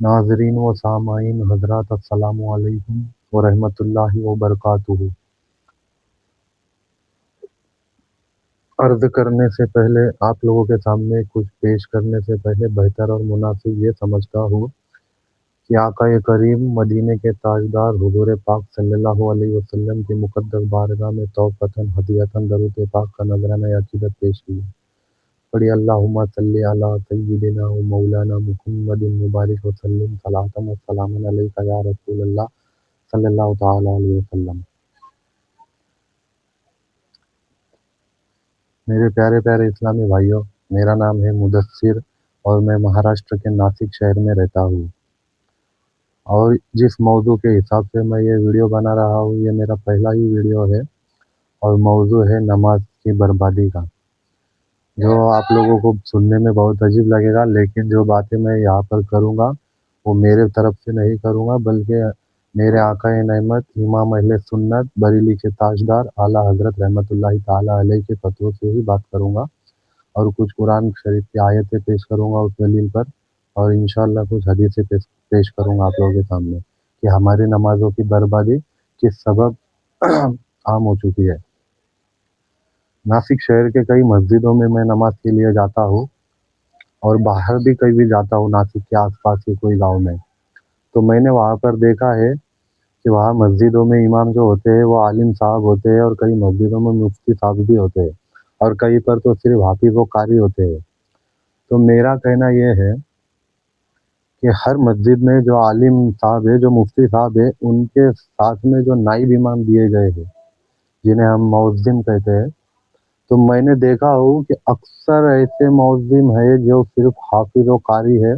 नाज़रीन व सामाईन हज़रात अस्सलामु अलैकुम व रहमतुल्लाहि व बरकातुहू। अर्ज़ करने से पहले, आप लोगों के सामने कुछ पेश करने से पहले बेहतर और मुनासिब ये समझता हूँ कि आक़ाए करीम मदीने के ताजदार हुज़ूर पाक सल्लल्लाहु अलैहि वसल्लम की मुक़द्दस बारगाह में तौक़तन हदियतन दरूद पाक का नज़राना अक़ीदत पेश किया। पढ़िए अल्लाहुम्मा सल्लि अला सय्यिदिना व मौलाना मुहम्मदिन मुबारिक वसल्लिम सलातन व सलामन अलैका या रसूल अल्लाह सल्लल्लाहु तआला अलैहि वसल्लम। मेरे प्यारे प्यारे इस्लामी भाइयों, मेरा नाम है मुदस्सिर और मैं महाराष्ट्र के नासिक शहर में रहता हूँ। और जिस मौजू के हिसाब से मैं ये वीडियो बना रहा हूँ, ये मेरा पहला ही वीडियो है और मौजू है नमाज की बर्बादी का, जो आप लोगों को सुनने में बहुत अजीब लगेगा, लेकिन जो बातें मैं यहाँ पर करूँगा वो मेरे तरफ से नहीं करूँगा, बल्कि मेरे आका नेमत इमाम अहले सुन्नत बरेली के ताजदार आला हज़रत रहमतुल्लाहि ताला अलैह के फतवों से ही बात करूँगा और कुछ कुरान शरीफ की आयतें पेश करूँगा उस दलील पर, और इंशाअल्लाह कुछ हदीसें पेश करूँगा आप लोगों के सामने कि हमारी नमाज़ों की बर्बादी किस सबब आम हो चुकी है। नासिक शहर के कई मस्जिदों में मैं नमाज के लिए जाता हूँ और बाहर भी कहीं भी जाता हूँ नासिक के आसपास के कोई गांव में, तो मैंने वहाँ पर देखा है कि वहाँ मस्जिदों में इमाम जो होते हैं वो आलिम साहब होते हैं और कई मस्जिदों में मुफ्ती साहब भी होते हैं और कहीं पर तो सिर्फ हाफिज व कारी होते हैं। तो मेरा कहना ये है कि हर मस्जिद में जो आलिम साहब है, जो मुफ्ती साहब है, उनके साथ में जो नाइब इमाम दिए गए हैं जिन्हें हम मुअज्जिम कहते हैं, तो मैंने देखा हो कि अक्सर ऐसे मुअज्जिम है जो सिर्फ हाफिज व कारी है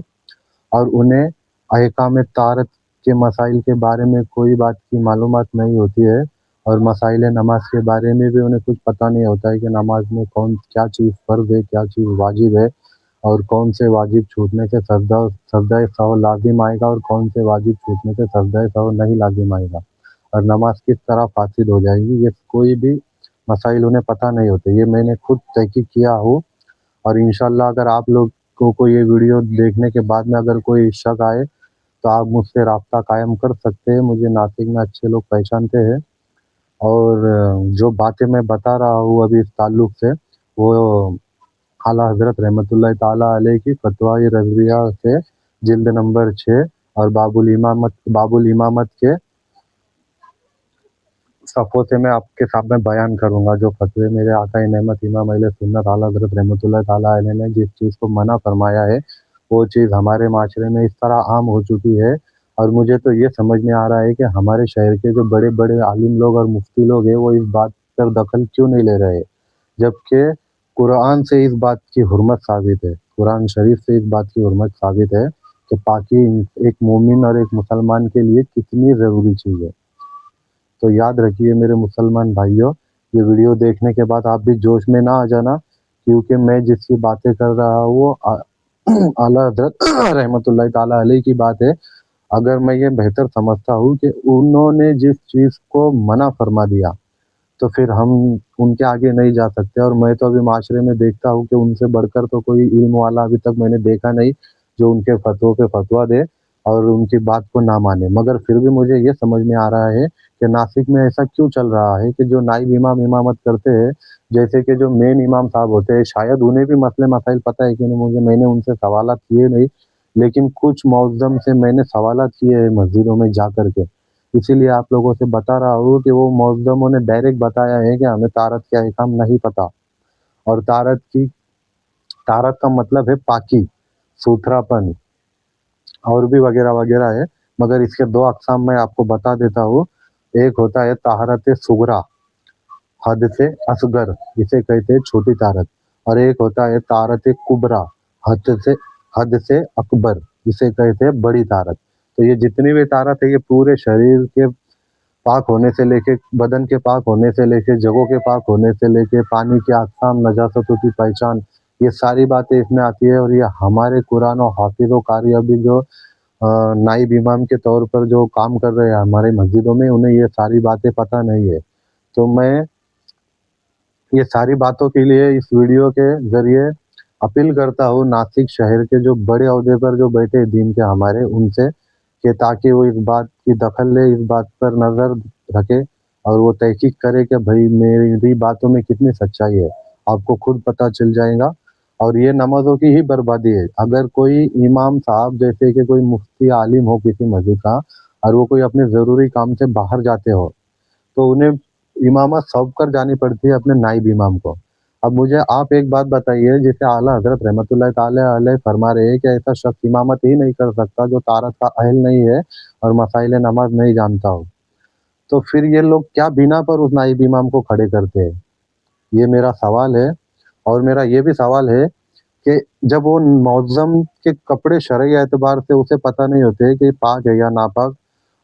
और उन्हें अहकाम तारत के मसाइल के बारे में कोई बात की मालूमात नहीं होती है और मसाइल नमाज के बारे में भी उन्हें कुछ पता नहीं होता है कि नमाज में क्या चीज़ फ़र्ज़ है, क्या चीज़ वाजिब है और कौन से वाजिब छूटने से सजदा सहव लाजिम आएगा और कौन से वाजिब छूटने से सजदा सहव नहीं लाजिम आएगा और नमाज किस तरह फासिद हो जाएगी, ये कोई भी मसाइल उन्हें पता नहीं होते। ये मैंने खुद तहकीक किया हो और इंशाअल्लाह अगर आप लोगों को ये वीडियो देखने के बाद में अगर कोई शक आए तो आप मुझसे राब्ता कायम कर सकते हैं। मुझे नासिक में अच्छे लोग पहचानते हैं और जो बातें मैं बता रहा हूँ अभी इस ताल्लुक़ से वो आला हज़रत रहमतुल्लाहि ताला अलैह की फतवा-ए रज़विया से जिल्द नंबर 6 और बाबुल इमामत के सफ़ों से मैं आपके सामने बयान करूँगा। जो फतवे मेरे आका नेमत इमाम अहले सुन्नत आला हज़रत रहमतुल्लाहि ताला अलैह ने जिस चीज़ को मना फरमाया है, वो चीज़ हमारे माशरे में इस तरह आम हो चुकी है और मुझे तो ये समझ में आ रहा है कि हमारे शहर के जो बड़े-बड़े आलिम लोग और मुफ्ती लोग हैं, वो इस बात पर दखल क्यों नहीं ले रहे, जबकि कुरान से इस बात की हुर्मत साबित है, कुरान शरीफ से इस बात की हुर्मत साबित है कि पाकी एक मोमिन और एक मुसलमान के लिए कितनी ज़रूरी चीज़ है। तो याद रखिए मेरे मुसलमान भाइयों, ये वीडियो देखने के बाद आप भी जोश में ना आ जाना, क्योंकि मैं जिसकी बातें कर रहा हूँ वो आला हज़रत रहमतुल्लाहि ताला अलैह की बात है। अगर मैं ये बेहतर समझता हूँ कि उन्होंने जिस चीज़ को मना फरमा दिया, तो फिर हम उनके आगे नहीं जा सकते और मैं तो अभी माशरे में देखता हूँ कि उनसे बढ़कर तो कोई इल्म वाला अभी तक मैंने देखा नहीं, जो उनके फतवों पे फतवा दे और उनकी बात को ना माने। मगर फिर भी मुझे ये समझ में आ रहा है कि नासिक में ऐसा क्यों चल रहा है कि जो नाइब इमाम इमामत करते हैं, जैसे कि जो मेन इमाम साहब होते हैं, शायद उन्हें भी मसले मसाइल पता है कि नहीं, मैंने उनसे सवालात किए नहीं, लेकिन कुछ मुअज्जम से मैंने सवालात किए हैं मस्जिदों में जा कर के। इसीलिए आप लोगों से बता रहा हूँ कि वो मुअज्जमों ने डायरेक्ट बताया है कि हमें तारत के अहकाम नहीं पता और तारत का मतलब है पाकी, सुथरापन और भी वगैरह-वगैरह है, मगर इसके 2 अक़साम मैं आपको बता देता हूँ। एक होता है ताहरत सुगरा, हद से असगर, इसे कहते हैं छोटी तारत, और एक होता है तारत कुबरा, हद से अकबर, इसे कहते हैं बड़ी तारत। तो ये जितनी भी तारत है, ये पूरे शरीर के पाक होने से लेके, बदन के पाक होने से लेके, जगहों के पाक होने से लेके, पानी की अक़साम, नजासतों की पहचान, ये सारी बातें इसमें आती है और ये हमारे कुरान और हाफिज़ व कारी अभी जो नाइब इमाम के तौर पर जो काम कर रहे हैं हमारे मस्जिदों में, उन्हें ये सारी बातें पता नहीं है। तो मैं ये सारी बातों के लिए इस वीडियो के ज़रिए अपील करता हूँ नासिक शहर के जो बड़े ओहदे पर जो बैठे हैं दीन के हमारे, उनसे कि ताकि वो इस बात की दखल ले, इस बात पर नज़र रखे और वो तहकीक करे कि भाई मेरी बातों में कितनी सच्चाई है। आपको खुद पता चल जाएगा। और ये नमाज़ों की ही बर्बादी है। अगर कोई इमाम साहब जैसे कि कोई मुफ्ती आलिम हो किसी मस्जिद का और वो कोई अपने ज़रूरी काम से बाहर जाते हो, तो उन्हें इमामत सौंप कर जानी पड़ती है अपने नाइब इमाम को। अब मुझे आप एक बात बताइए, जैसे आला हज़रत रहमतुल्लाह ताला अलैह फरमा रहे हैं कि ऐसा शख्स इमामत ही नहीं कर सकता जो तारत का अहल नहीं है और मसाइल नमाज नहीं जानता हो। तो फिर ये लोग क्या बिना पर उस नाइब इमाम को खड़े करते हैं? ये मेरा सवाल है। और मेरा ये भी सवाल है कि जब वो मौज़म के कपड़े शरई एतबार से उसे पता नहीं होते कि पाक है या नापाक,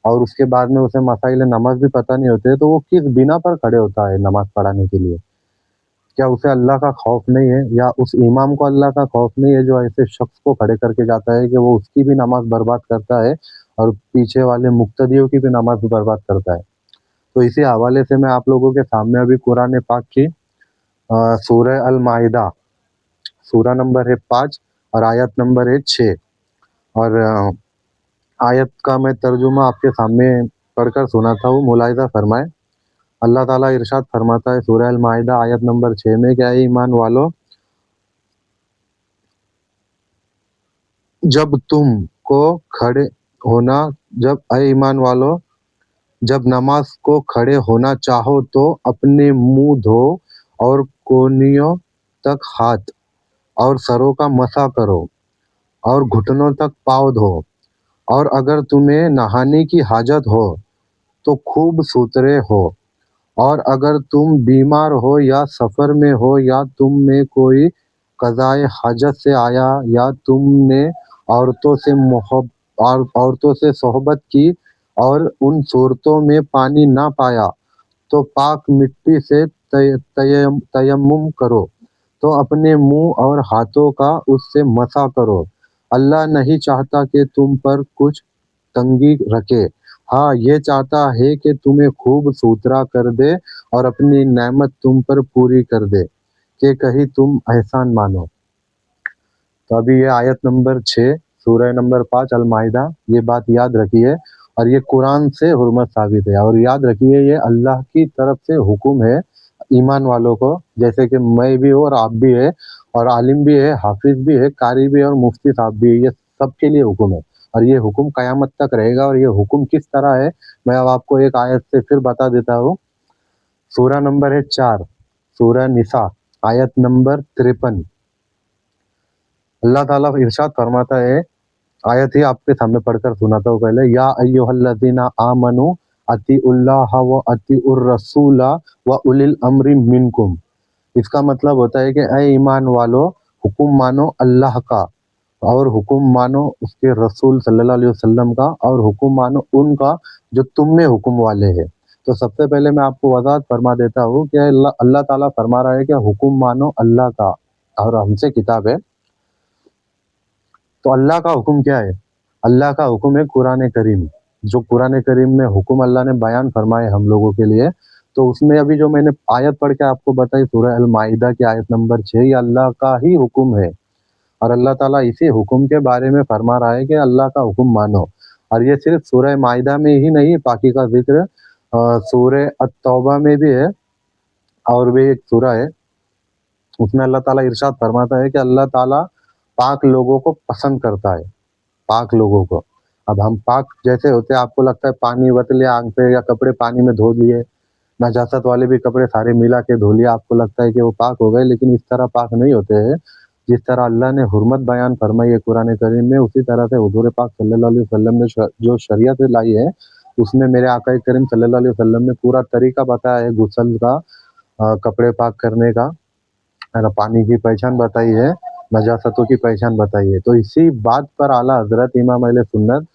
और उसके बाद में उसे मसाइल नमाज भी पता नहीं होते, तो वो किस बिना पर खड़े होता है नमाज पढ़ाने के लिए? क्या उसे अल्लाह का खौफ नहीं है, या उस इमाम को अल्लाह का खौफ नहीं है जो ऐसे शख्स को खड़े करके जाता है कि वो उसकी भी नमाज बर्बाद करता है और पीछे वाले मुक्तदियों की भी नमाज बर्बाद करता है? तो इसी हवाले से मैं आप लोगों के सामने अभी कुरान पाक की सूरह अल माइदा, सूरा नंबर है 5 और आयत नंबर है 6, और आयत का मैं तर्जुमा आपके सामने पढ़कर सुनाता हूँ, मुलाहिज़ा फरमाएं। अल्लाह ताला इरशाद फरमाता है सूरह अल माइदा आयत नंबर 6 में, क्या ईमान वालों, जब तुम को खड़े होना जब ऐ ईमान वालों, जब नमाज को खड़े होना चाहो तो अपने मुंह धो और कोहनियों तक हाथ और सरों का मसा करो और घुटनों तक पाँव धो, और अगर तुम्हें नहाने की हाजत हो तो खूब सुथरे हो, और अगर तुम बीमार हो या सफ़र में हो या तुम में कोई क़ज़ाए हाजत से आया या तुमने औरतों से सोहबत की और उन सूरतों में पानी ना पाया, तो पाक मिट्टी से तयम्मुम करो, तो अपने मुंह और हाथों का उससे मसा करो। अल्लाह नहीं चाहता कि तुम पर कुछ तंगी रखे, हाँ ये चाहता है कि तुम्हें खूब सुथरा कर दे और अपनी नेमत तुम पर पूरी कर दे कि कहीं तुम एहसान मानो। तो अभी ये आयत नंबर 6 सूरह नंबर 5 अल माइदा, ये बात याद रखिए और ये कुरान से हुर्मत साबित है। और याद रखिए ये अल्लाह की तरफ से हुक्म है ईमान वालों को, जैसे कि मैं भी हूँ और आप भी है और आलिम भी है, हाफिज भी है, कारी भी है और मुफ्ती साहब भी है, ये सबके लिए हुक्म है और ये हुक्म क़यामत तक रहेगा। और ये हुक्म किस तरह है मैं अब आपको एक आयत से फिर बता देता हूँ। सूरा नंबर है 4, सूरह निसा आयत नंबर 53। अल्लाह ताला इरशाद फरमाता है, आयत ही आपके सामने पढ़कर सुनाता हूँ पहले, या अय्युहल्लज़ीना आमनू अतिउल्लाह व अतिउर रसूला व उलिल अम्री मिनकुम। इसका मतलब होता है कि ऐ ईमान वालों, हुक्म मानो अल्लाह का और हुक्म मानो उसके रसूल सल्लल्लाहु अलैहि वसल्लम का और हुक्म मानो उनका जो तुम में हुक्म वाले हैं। तो सबसे पहले मैं आपको वज़ाहत फरमा देता हूँ कि अल्लाह ताला फरमा रहा है कि हुक्म मानो अल्लाह का और हमसे किताब है। तो अल्लाह का हुक्म क्या है? अल्लाह का हुक्म है कुरान करीम। जो कुरान करीम में हुक्म अल्लाह ने बयान फरमाए हम लोगों के लिए, तो उसमें अभी जो मैंने आयत पढ़ के आपको बताई सूरह अल माइदा की आयत नंबर 6, ये अल्लाह का ही हुक्म है और अल्लाह ताला इसी हुक्म के बारे में फरमा रहा है कि अल्लाह का हुक्म मानो। और ये सिर्फ सूरह माइदा में ही नहीं, बाकी का जिक्र सूरह अत-तौबा में भी है और भी एक सूरह है, उसमें अल्लाह ताला इरशाद फरमाता है कि अल्लाह ताला पाक लोगों को पसंद करता है, पाक लोगों को। अब हम पाक जैसे होते हैं, आपको लगता है पानी वत लिया आग पे या कपड़े पानी में धो लिए, नजासत वाले भी कपड़े सारे मिला के धो लिया, आपको लगता है कि वो पाक हो गए, लेकिन इस तरह पाक नहीं होते हैं। जिस तरह अल्लाह ने हुर्मत बयान फरमाई है कुरान करीम में, उसी तरह से हुजूर पाक सल्लल्लाहु अलैहि वसल्लम ने जो शरीयत लाई है, उसमें मेरे आका करीम सल्लल्लाहु अलैहि वसल्लम ने पूरा तरीका बताया है गुस्ल का, कपड़े पाक करने का, है ना, पानी की पहचान बताई है, नजासतों की पहचान बताई है। तो इसी बात पर आला हजरत इमाम अहले सुन्नत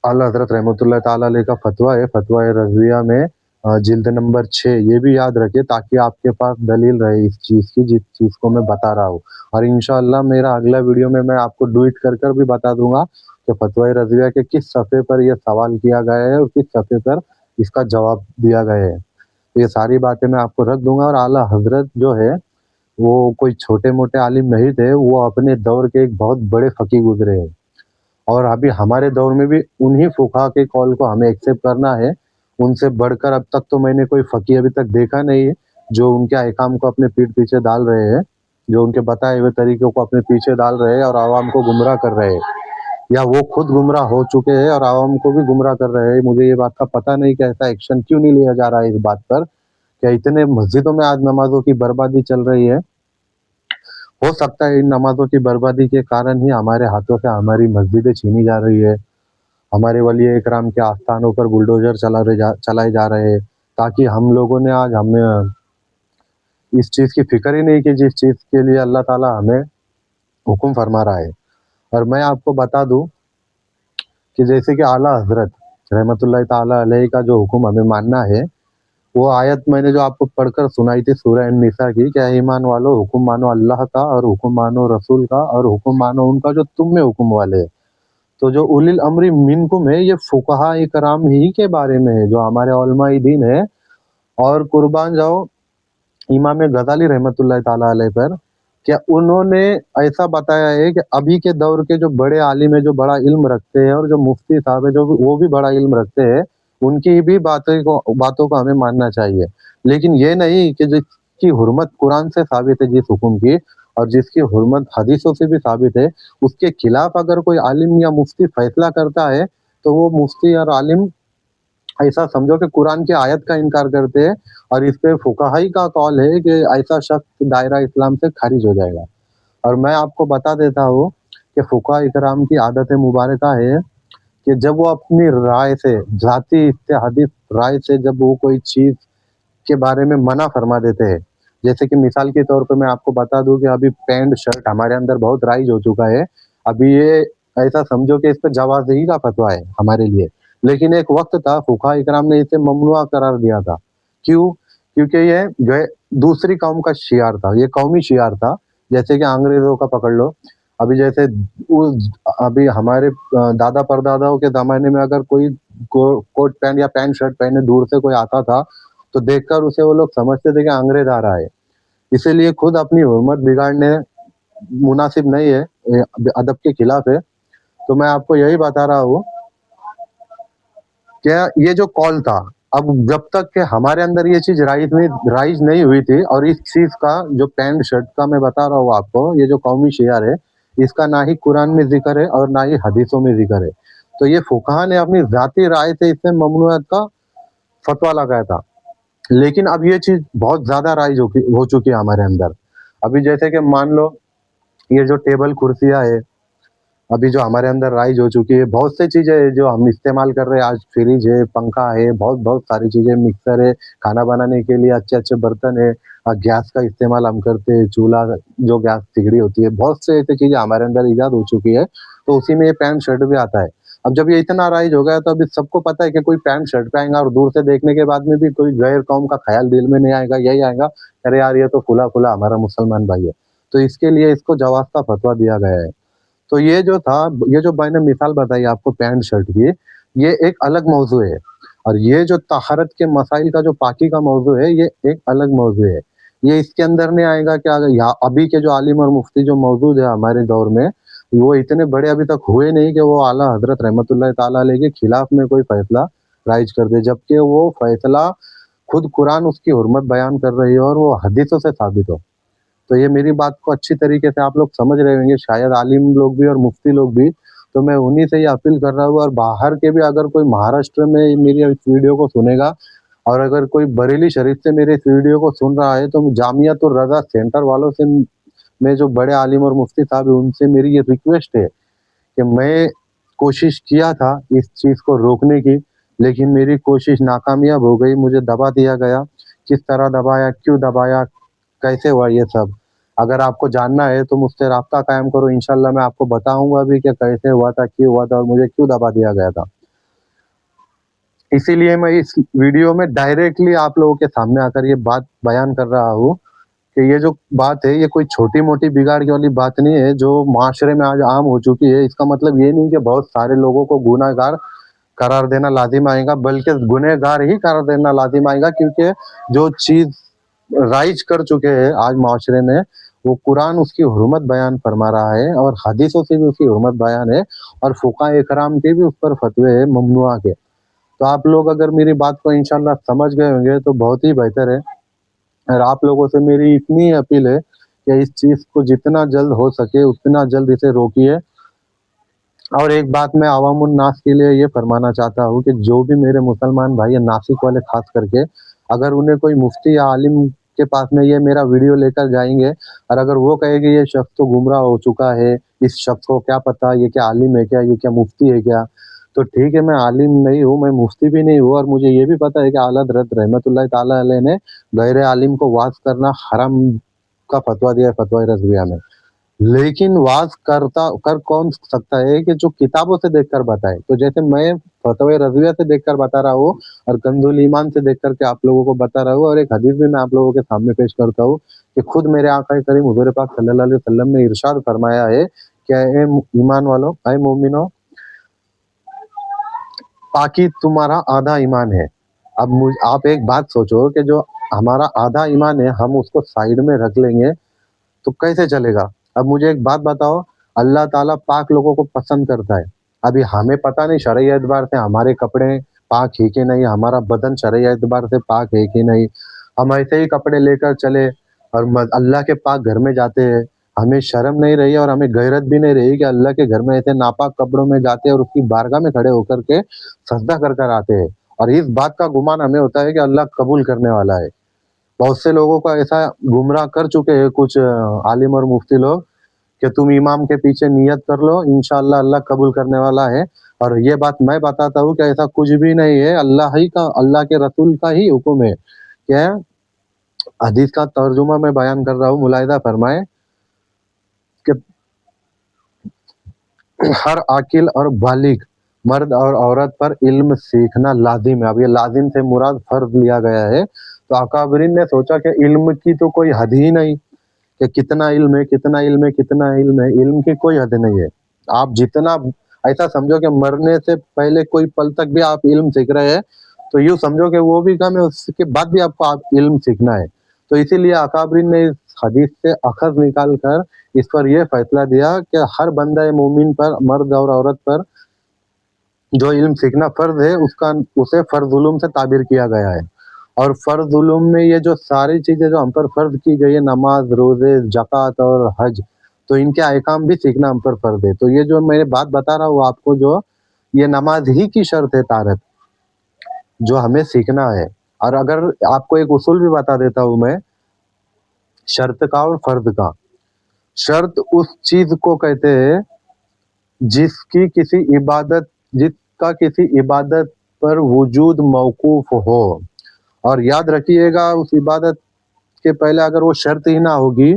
आला हजरत रहमतुल्लाह ताला अलैह का फतवा है, फतवा रज़विया में जिल्द नंबर 6, ये भी याद रखिए ताकि आपके पास दलील रहे इस चीज़ की, जिस चीज़ को मैं बता रहा हूँ। और इंशाअल्लाह मेरा अगला वीडियो में मैं आपको डुइट कर कर भी बता दूंगा कि फतवा रज़विया के किस सफ़े पर यह सवाल किया गया है और किस सफ़े पर इसका जवाब दिया गया है। तो ये सारी बातें मैं आपको रख दूंगा और आला हजरत जो है वो कोई छोटे मोटे आलिम नहीं थे, वो अपने दौर के एक बहुत बड़े फकीह गुजरे हैं। और अभी हमारे दौर में भी उन्हीं फुकहा के कॉल को हमें एक्सेप्ट करना है। उनसे बढ़कर अब तक तो मैंने कोई फकीह अभी तक देखा नहीं है जो उनके अहकाम को अपने पीठ पीछे डाल रहे हैं, जो उनके बताए हुए तरीकों को अपने पीछे डाल रहे हैं और आवाम को गुमराह कर रहे हैं, या वो खुद गुमराह हो चुके हैं और आवाम को भी गुमराह कर रहे हैं। मुझे ये बात का पता नहीं कि ऐसा एक्शन क्यों नहीं लिया जा रहा है इस बात पर। क्या इतने मस्जिदों में आज नमाजों की बर्बादी चल रही है? हो सकता है इन नमाजों की बर्बादी के कारण ही हमारे हाथों से हमारी मस्जिदें छीनी जा रही है, हमारे वली इकराम के आस्थानों पर बुलडोजर चलाए जा रहे हैं, ताकि हम लोगों ने आज हमें इस चीज़ की फिक्र ही नहीं की जिस चीज़ के लिए अल्लाह ताला हमें हुक्म फरमा रहा है। और मैं आपको बता दूं कि जैसे कि आला हजरत रहमतुल्लाह ताला अलैहि का जो हुक्म हमें मानना है, वो आयत मैंने जो आपको पढ़कर सुनाई थी सूरह निसा की, क्या ईमान वालो हुक्म मानो अल्लाह का और हुक्म मानो रसूल का और हुक्म मानो उनका जो तुम में हुक्म वाले है। तो जो उलिल अम्री मिनकुम है, ये फुकहा इकराम ही के बारे में है, जो हमारे उलमाए दीन है। और कुर्बान जाओ इमाम गजाली रहमतुल्लाह ताला अलैह पर, क्या उन्होंने ऐसा बताया है कि अभी के दौर के जो बड़े आलिम है, जो बड़ा इल्म रखते हैं, और जो मुफ्ती साहब है जो वो भी बड़ा इल्म रखते हैं, उनकी भी बातों को हमें मानना चाहिए। लेकिन ये नहीं कि जिसकी हुर्मत कुरान से साबित है जिस हुक्म की, और जिसकी हुर्मत हदीसों से भी साबित है, उसके खिलाफ अगर कोई आलिम या मुफ्ती फैसला करता है, तो वो मुफ्ती और आलिम ऐसा समझो कि कुरान की आयत का इनकार करते हैं, और इस पे फुकाहाई का कॉल है कि ऐसा शख्स दायरा इस्लाम से खारिज हो जाएगा। और मैं आपको बता देता हूँ कि फुकाहा इकराम की आदत मुबारक है कि जब वो अपनी राय से, जाती इज्तिहादी राय से, जब वो कोई चीज़ के बारे में मना फरमा देते हैं, जैसे कि मिसाल के तौर पे मैं आपको बता दूं कि अभी पैंट शर्ट हमारे अंदर बहुत राइज हो चुका है। अभी ये ऐसा समझो कि इस पे जवाज़ही का फतवा है हमारे लिए। लेकिन एक वक्त था फुकाहा इकराम ने इसे ममनुआ करार दिया था। क्यों? क्योंकि ये दूसरी कौम का शियार था, ये कौमी शियार था। जैसे कि अंग्रेजों का पकड़ लो, अभी जैसे उस अभी हमारे दादा परदादाओं के जमाने में अगर कोई कोट पैंट या पैंट शर्ट पहने दूर से कोई आता था, तो देखकर उसे वो लोग समझते थे कि अंग्रेज आ रहा है। इसीलिए खुद अपनी हुर्मत बिगाड़ने मुनासिब नहीं है, ये अदब के खिलाफ है। तो मैं आपको यही बता रहा हूँ, क्या ये जो कॉल था, अब जब तक कि हमारे अंदर ये चीज राइज नहीं हुई थी, और इस चीज का जो पैंट शर्ट का मैं बता रहा हूँ आपको, ये जो कौमी शियार है, इसका ना ही कुरान में जिक्र है और ना ही हदीसों में जिक्र है। तो ये फुकहा ने अपनी जाती राय से इसमें ममनुआत का फतवा लगाया था। लेकिन अब ये चीज बहुत ज्यादा राइज हो चुकी है हमारे अंदर। अभी जैसे कि मान लो ये जो टेबल कुर्सियां है, अभी जो हमारे अंदर राइज हो चुकी है, बहुत सी चीजें हैं जो हम इस्तेमाल कर रहे हैं आज, फ्रिज है, पंखा है, बहुत बहुत सारी चीजें, मिक्सर है, खाना बनाने के लिए अच्छे अच्छे बर्तन है, और गैस का इस्तेमाल हम करते हैं, चूल्हा, जो गैस सिगड़ी होती है, बहुत से ऐसी चीजें हमारे अंदर ईजाद हो चुकी है। तो उसी में ये पैंट शर्ट भी आता है। अब जब ये इतना राइज हो गया, तो अभी सबको पता है कि कोई पैंट शर्ट पहनेगा, और दूर से देखने के बाद में भी कोई गैर कौम का ख्याल दिल में नहीं आएगा, यही आएगा, अरे यार ये तो खुला खुला हमारा मुसलमान भाई है। तो इसके लिए इसको जवाज का फतवा दिया गया है। तो ये जो था, ये जो मैंने मिसाल बताई आपको पैंट शर्ट की, ये एक अलग मौजू है। और ये जो तहारत के मसाइल का जो पाकी का मौजू है, ये एक अलग मौजू है। ये इसके अंदर नहीं आएगा कि अगर यहाँ अभी के जो आलिम और मुफ्ती जो मौजूद है हमारे दौर में, वो इतने बड़े अभी तक हुए नहीं कि वो आला हजरत रहमतुल्लाह ताला अलैह के खिलाफ में कोई फैसला राइज कर दे, जबकि वो फैसला खुद कुरान उसकी हुर्मत बयान कर रही है और वो हदीसों से साबित हो। तो ये मेरी बात को अच्छी तरीके से आप लोग समझ रहे होंगे, शायद आलिम लोग भी और मुफ्ती लोग भी। तो मैं उन्हीं से ही अपील कर रहा हूँ, और बाहर के भी अगर कोई महाराष्ट्र में मेरी इस वीडियो को सुनेगा, और अगर कोई बरेली शरीफ से मेरे इस वीडियो को सुन रहा है, तो जामियातुर रज़ा सेंटर वालों से, में जो बड़े आलिम और मुफ्ती साहब है, उनसे मेरी ये रिक्वेस्ट है कि मैं कोशिश किया था इस चीज़ को रोकने की, लेकिन मेरी कोशिश नाकामयाब हो गई, मुझे दबा दिया गया। किस तरह दबाया, क्यों दबाया, कैसे हुआ ये सब? अगर आपको जानना है तो मुझसे राब्ता कायम करो, इंशाल्लाह मैं आपको बताऊंगा भी कि कैसे हुआ था, क्यों हुआ था, और मुझे क्यों दबा दिया गया था। इसीलिए मैं इस वीडियो में डायरेक्टली आप लोगों के सामने आकर ये बात बयान कर रहा हूँ कि ये जो बात है, ये कोई छोटी मोटी बिगाड़ की वाली बात नहीं है जो माशरे में आज आम हो चुकी है। इसका मतलब ये नहीं कि बहुत सारे लोगों को गुनाहगार करार देना लाजिम आएगा, बल्कि गुनहगार ही करार देना लाजिम आएगा, क्योंकि जो चीज राइज कर चुके हैं आज माशरे में, वो कुरान उसकी हुर्मत बयान फरमा रहा है और हदीसों से भी उसकी हुर्मत बयान है और फुकाए इकराम के भी उस पर फतवे है ममनुआ के। तो आप लोग अगर मेरी बात को इंशाल्लाह समझ गए होंगे तो बहुत ही बेहतर है। और आप लोगों से मेरी इतनी अपील है कि इस चीज को जितना जल्द हो सके उतना जल्द इसे रोकिए। और एक बात मैं अवामुन नास के लिए ये फरमाना चाहता हूँ कि जो भी मेरे मुसलमान भाई है, नासिक वाले खास करके, अगर उन्हें कोई मुफ्ती या आलिम के पास में ये मेरा वीडियो लेकर जाएंगे और अगर वो कहे कि ये शख्स तो गुमराह हो चुका है, इस शख्स को क्या पता ये क्या आलिम है क्या, ये क्या मुफ्ती है क्या, तो ठीक है, मैं आलिम नहीं हूँ, मैं मुफ्ती भी नहीं हूँ और मुझे ये भी पता है कि आला हज़रत रहमतुल्लाह ताला अलैह ने गैर आलिम को वाज करना हराम का फतवा दिया है फतवा रज़विया में। लेकिन वाज कर कौन सकता है कि जो किताबों से देखकर बताए। तो जैसे मैं फतवा रज़विया से देखकर बता रहा हूँ और कंजुल ईमान से देख करके आप लोगों को बता रहा हूँ, और एक हदीस भी मैं आप लोगों के सामने पेश करता हूँ कि खुद मेरे आका करीम हुज़ूर पाक सल्लल्लाहु अलैहि वसल्लम ने इरशाद फरमाया है कि ए ईमान वालों, ए मोमिनो, पाकी तुम्हारा आधा ईमान है। अब आप एक बात सोचो कि जो हमारा आधा ईमान है हम उसको साइड में रख लेंगे तो कैसे चलेगा। अब मुझे एक बात बताओ, अल्लाह ताला पाक लोगों को पसंद करता है। अभी हमें पता नहीं शरई एतबार से हमारे कपड़े पाक है कि नहीं, हमारा बदन शरई एतबार से पाक है कि नहीं, हम ऐसे ही कपड़े लेकर चले और अल्लाह के पाक घर में जाते हैं, हमें शर्म नहीं रही और हमें गैरत भी नहीं रही कि अल्लाह के घर में ऐसे नापाक कपड़ों में जाते हैं और उसकी बारगाह में खड़े होकर के सजदा कर कर आते हैं, और इस बात का गुमान हमें होता है कि अल्लाह कबूल करने वाला है। बहुत से लोगों को ऐसा गुमराह कर चुके हैं कुछ आलिम और मुफ्ती लोग कि तुम इमाम के पीछे नियत कर लो, इंशाअल्लाह अल्लाह कबूल करने वाला है। और ये बात मैं बताता हूँ कि ऐसा कुछ भी नहीं है, अल्लाह के रसूल का ही हुक्म है। क्या हदीस का तर्जुमा मैं बयान कर रहा हूँ, मुलाहिदा फरमाए कि हर आकिल और बालिग मर्द और औरत पर इल्म सीखना लाजिम है। अब ये लाजिम से मुराद फर्ज लिया गया है। तो अकाबरीन ने सोचा कि इल्म की तो कोई हद ही नहीं कि कितना इल्म है, कितना इल्म है, कितना इल्म है, इल्म की कोई हद नहीं है। आप जितना, ऐसा समझो कि मरने से पहले कोई पल तक भी आप इल्म सीख रहे हैं तो यूँ समझो कि वो भी कम है, उसके बाद भी आपको इल्म सीखना है। तो इसीलिए अकाबरीन ने इस हदीस से अखज़ निकाल कर इस पर यह फैसला दिया कि हर बंदा मोमिन पर, मर्द और औरत पर जो इल्म सीखना फर्ज है उसे फर्ज उलूम से ताबीर किया गया है। और फर्ज उलूम में ये जो सारी चीजें जो हम पर फर्ज की गई है, नमाज, रोजे, ज़कात और हज, तो इनके अहकाम भी सीखना हम पर फर्ज है। तो ये जो मैं बात बता रहा हूँ आपको, जो ये नमाज ही की शर्त है तारत, जो हमें सीखना है। और अगर आपको एक उसूल भी बता देता हूँ मैं शर्त का और फर्ज का। शर्त उस चीज को कहते हैं जिसका किसी इबादत पर वजूद मौकूफ हो। और याद रखिएगा, उस इबादत के पहले अगर वो शर्त ही ना होगी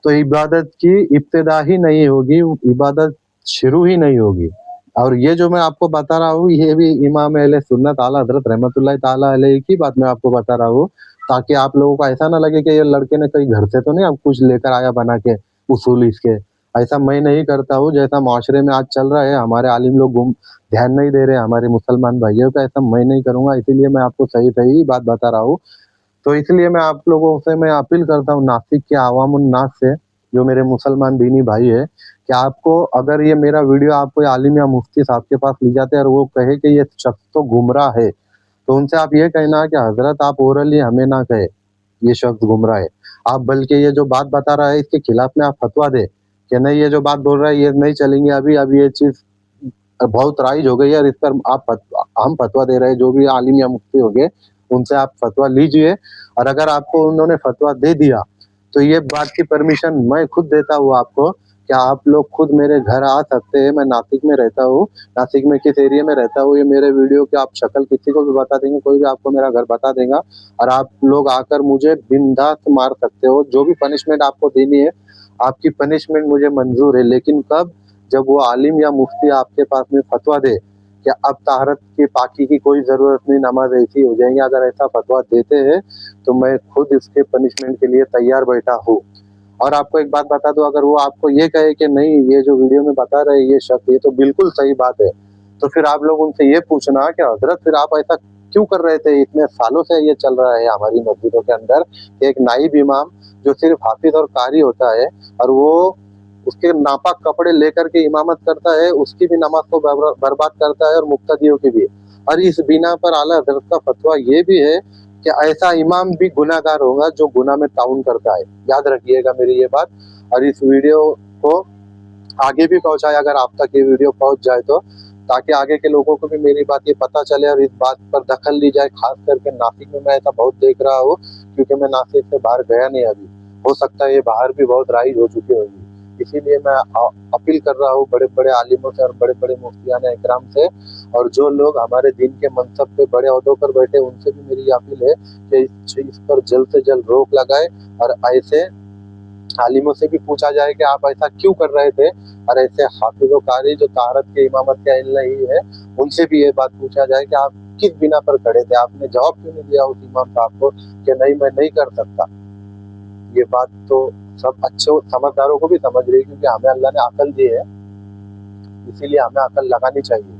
तो इबादत की इब्तिदा ही नहीं होगी, इबादत शुरू ही नहीं होगी। और ये जो मैं आपको बता रहा हूँ ये भी इमाम अहले सुन्नत आला हज़रत रहमतुल्लाह ताला अलैह की बात मैं आपको बता रहा हूँ, ताकि आप लोगों को ऐसा ना लगे कि ये लड़के ने कहीं घर से तो नहीं अब कुछ लेकर आया बना के उसूल इसके। ऐसा मैं नहीं करता हूँ। जैसा माशरे में आज चल रहा है, हमारे आलिम लोग ध्यान नहीं दे रहे हमारे मुसलमान भाइयों का, ऐसा मैं नहीं करूँगा। इसीलिए मैं आपको सही सही बात बता रहा हूँ। तो इसलिए मैं आप लोगों से मैं अपील करता हूँ नासिक के अवामुन नास से, जो मेरे मुसलमान दीनी भाई है, कि आपको अगर ये मेरा वीडियो आप कोई आलिम या मुफ्ती साहब के पास ले जाते हैं और वो कहे कि ये शख्स तो गुमराह है, तो उनसे आप ये कहना कि हजरत आप ओरली हमें ना कहे ये शख्स गुमराह है, आप बल्कि ये जो बात बता रहा है इसके खिलाफ में आप फतवा दे कि नहीं, ये जो बात बोल रहा है ये नहीं चलेंगे, अब ये चीज बहुत राइज हो गई है और इस पर हम फतवा दे रहे हैं। जो भी आलिम या मुफ्ती हो गए उनसे आप फतवा लीजिए, और अगर आपको उन्होंने फतवा दे दिया तो ये बात की परमिशन मैं खुद देता हूँ आपको कि आप लोग खुद मेरे घर आ सकते हैं। मैं नासिक में रहता हूँ, नासिक में किस एरिया में रहता हूँ ये मेरे वीडियो की आप शक्ल किसी को भी बता देंगे, कोई भी आपको मेरा घर बता देगा, और आप लोग आकर मुझे बिंदास मार सकते हो। जो भी पनिशमेंट आपको देनी है आपकी पनिशमेंट मुझे मंजूर है, लेकिन कब, जब वो आलिम या मुफ्ती आपके पास में फतवा दे कि अब ताहरत की पाकी की कोई जरूरत नहीं, नमाज ऐसी हो जाएंगे। अगर ऐसा फतवा देते हैं तो मैं खुद इसके पनिशमेंट के लिए तैयार बैठा हूँ। और आपको एक बात बता दूं, अगर वो आपको ये कहे कि नहीं ये जो वीडियो में बता रहे ये शख्स ये तो बिल्कुल सही बात है, तो फिर आप लोग उनसे ये पूछना कि हजरत फिर आप ऐसा क्यों कर रहे थे? इतने सालों से ये चल रहा है हमारी मस्जिदों के अंदर, एक नाइब इमाम जो सिर्फ हाफिज और कारी होता है और वो उसके नापाक कपड़े लेकर के इमामत करता है, उसकी भी नमाज को बर्बाद करता है और मुक्तदियों की भी। और इस बिना पर आला हज़रत का फतवा ये भी है कि ऐसा इमाम भी गुनाहगार होगा जो गुनाह में ताउन करता है। याद रखिएगा मेरी ये बात, और इस वीडियो को आगे भी पहुंचाए अगर आप तक ये वीडियो पहुंच जाए तो, ताकि आगे के लोगों को भी मेरी बात ये पता चले और इस बात पर दखल ली जाए। खास करके नासिक में मैं ऐसा बहुत देख रहा हूँ, क्योंकि मैं नासिक से बाहर गया नहीं अभी, हो सकता है ये बाहर भी बहुत राइज हो चुकी होगी। इसीलिए मैं अपील कर रहा हूँ बड़े बड़े आलिमों से और बड़े बड़े मुफ्तियाने इकराम से, और जो लोग हमारे दिन के मनसब पे बड़े ओहदों पर बैठे उनसे भी मेरी अपील है कि इस पर जल्द से जल्द रोक लगाए और ऐसे आलिमों से भी पूछा जाए कि आप ऐसा क्यों कर रहे थे, और ऐसे हाफिज़ो कारी जो ताहरत के इमामत के अहल नहीं है उनसे भी ये बात पूछा जाए कि आप किस बिना पर खड़े थे, आपने जवाब क्यों नहीं दिया उस इमाम साहब को कि नहीं मैं नहीं कर सकता। ये बात तो सब अच्छे समझदारों को भी समझ रही है, क्योंकि हमें अल्लाह ने अकल दी है, इसीलिए हमें अकल लगानी चाहिए।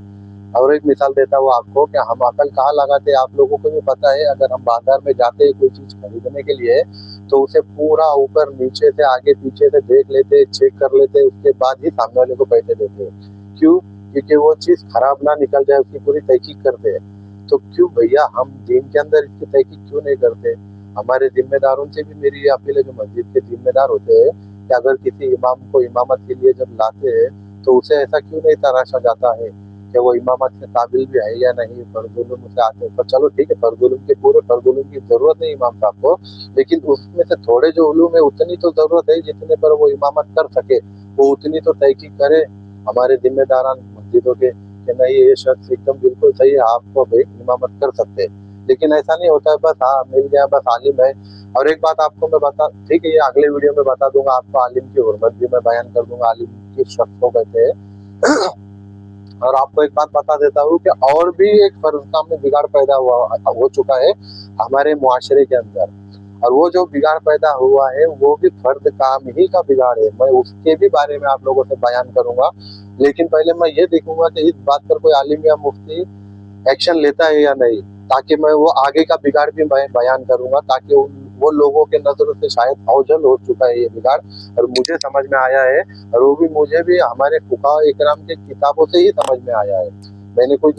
और एक मिसाल देता हूँ आपको कि हम अकल कहाँ लगाते हैं, आप लोगों को भी पता है। अगर हम बाजार में जाते हैं कोई चीज खरीदने के लिए, तो उसे पूरा ऊपर नीचे से आगे पीछे से देख लेते, चेक कर लेते, उसके बाद ही सामने वाले को पैसे देते हैं। क्यों? क्योंकि वो चीज खराब ना निकल जाए, उसकी पूरी तहकीक करते हैं। तो क्यों भैया हम दीन के अंदर इसकी तहकीक क्यों नहीं करते? हमारे जिम्मेदारों से भी मेरी ये अपील है, जो मस्जिद के जिम्मेदार होते हैं, कि अगर किसी इमाम को इमामत के लिए जब लाते हैं तो उसे ऐसा क्यों नहीं तराशा जाता है कि वो इमामत के काबिल भी है या नहीं। फर्जुलूम से आते हैं, पर चलो ठीक है, फर्जुलूम के पूरे फर्जुलूम की जरूरत नहीं इमाम साहब को, लेकिन उसमें से थोड़े जो उलूम है उतनी तो जरूरत है जितने पर वो इमामत कर सके, वो उतनी तो तहकीक करे हमारे जिम्मेदारान मस्जिदों के कि नहीं ये शख्स एकदम बिल्कुल सही है, आपको भाई इमामत कर सकते हैं। लेकिन ऐसा नहीं होता है, बस हाँ मिल गया, बस आलिम है। और एक बात आपको मैं बता, ठीक है ये अगले वीडियो में बता दूंगा आपको, आलिम की हुर्मत भी मैं बयान कर दूंगा, आलिम किस शख्स को कहते हैं। और आपको एक बात बता देता हूँ कि और भी एक फर्ज काम में बिगाड़ पैदा हो चुका है हमारे मुआशरे के अंदर, और वो जो बिगाड़ पैदा हुआ है वो भी फर्द काम ही का बिगाड़ है। मैं उसके भी बारे में आप लोगों से बयान करूंगा, लेकिन पहले मैं ये देखूंगा कि इस बात पर कोई आलिम या मुफ्ती एक्शन लेता है या नहीं, ताकि मैं वो आगे का बिगाड़ भी मैं बयान करूंगा, ताकि वो लोगों के नजरों से शायद अवजल हो चुका है ये बिगाड़, और मुझे समझ में आया है, और वो भी मुझे भी हमारे फुकाहा इकराम के किताबों से ही समझ में आया है। मैंने कोई